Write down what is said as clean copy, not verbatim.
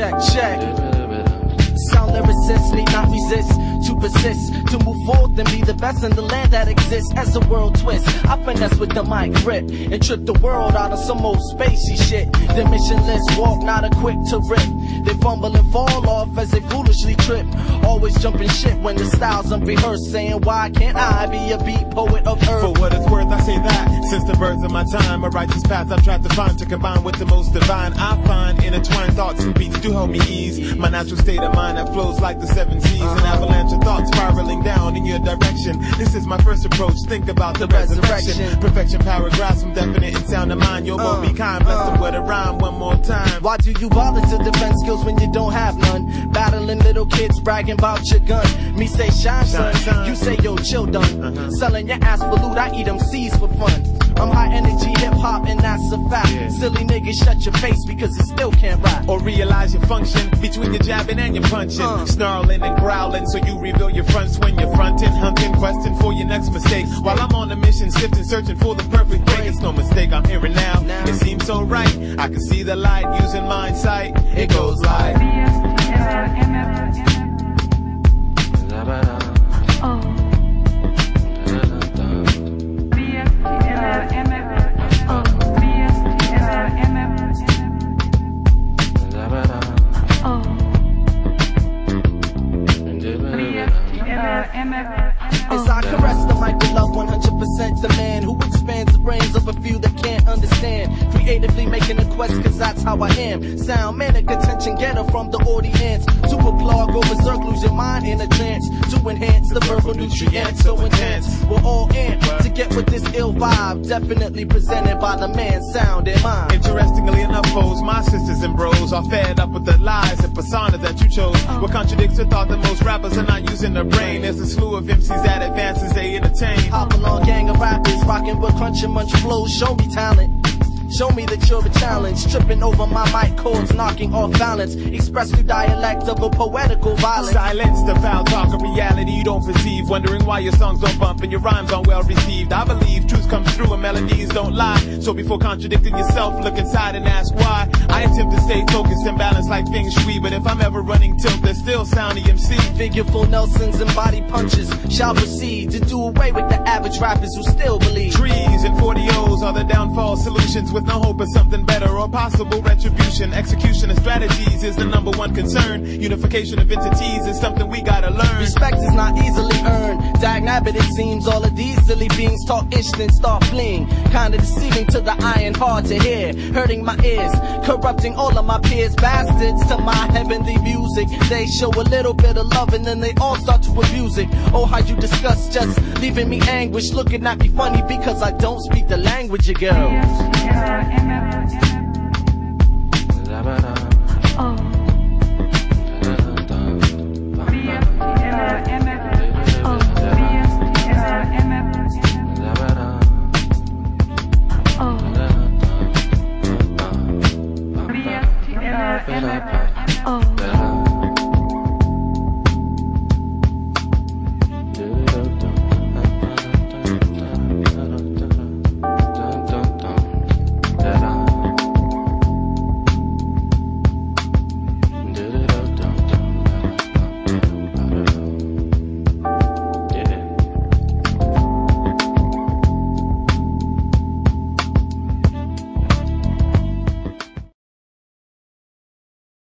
check, check. Sound lyricists need not resist to persist, to move forth and be the best in the land that exists. As the world twists, I finesse with the mic grip and trip the world out of some old spacey shit. Dimensionless walk, not equipped to rip. They fumble and fall off as they foolishly trip. Always jumping shit when the style's unrehearsed, saying why can't I be a beat poet of earth? For what it's worth, I say that since the birth of my time, a righteous path I've tried to find to combine with the most divine. I find intertwined thoughts and beats do help me ease my natural state of mind that flows like the seven seas. An avalanche of thoughts spiraling down in your direction. This is my first approach. Think about the resurrection. Perfection, paragraphs from definite and sound of mind. You'll both be kind. Bless them with a rhyme one more time. Why do you bother to defend skills when you don't have none? Battling little kids bragging about your gun. Me say shine, son. You say yo chill done. Selling your ass for loot. I eat them seeds for fun. I'm high energy hip hop and that's a fact. Silly niggas shut your face because it still can't rap. Or realize your function between your jabbing and your punching. Snarling and growling so you reveal your fronts when you're fronting. Hunting, questing for your next mistake. While I'm on a mission, sifting, searching for the perfect break. It's no mistake, I'm hearing now. It seems so right. I can see the light using mind sight. It goes like as I caress the mic with love, 100% the man who expands the brains of a few that can't understand. Creatively making a quest, cause that's how I am. Sound manic attention getter from the audience. To applaud, go berserk, lose your mind in a trance. To enhance the verbal nutrients so intense. We're all amped to get with this ill vibe. Definitely presented by the man, sound and mind. Interestingly enough, foes, my sisters and bros are fed up with the lies and persona that you chose. What contradicts the thought that most rappers are not using their brain. There's a slew of MCs that advance as they entertain. Hop along gang of rappers, rocking with crunch and munch flows. Show me talent. Show me that you're a challenge. Tripping over my mic cords, knocking off balance. Express through dialect of a poetical violence. Silence the foul talk of reality you don't perceive. Wondering why your songs don't bump and your rhymes aren't well received. I believe truth comes through and melodies don't lie. So before contradicting yourself, look inside and ask why. I attempt to stay focused and balanced like feng shui. But if I'm ever running tilt, there's still sound EMC. Figureful Nelsons and body punches shall proceed to do away with the average rappers who still believe. Trees and 40Os are the downfall solutions with no hope of something better or possible retribution. Execution of strategies is the #1 concern. Unification of entities is something we gotta learn. Respect is not easily earned. Dagnabbit, it seems all of these silly beings talk ish then start fleeing. Kinda deceiving to the eye and hard to hear. Hurting my ears, corrupting all of my peers. Bastards to my heavenly music. They show a little bit of love and then they all start to abuse it. Oh, how you discuss just leaving me anguished. Looking at me funny because I don't speak the language of girls.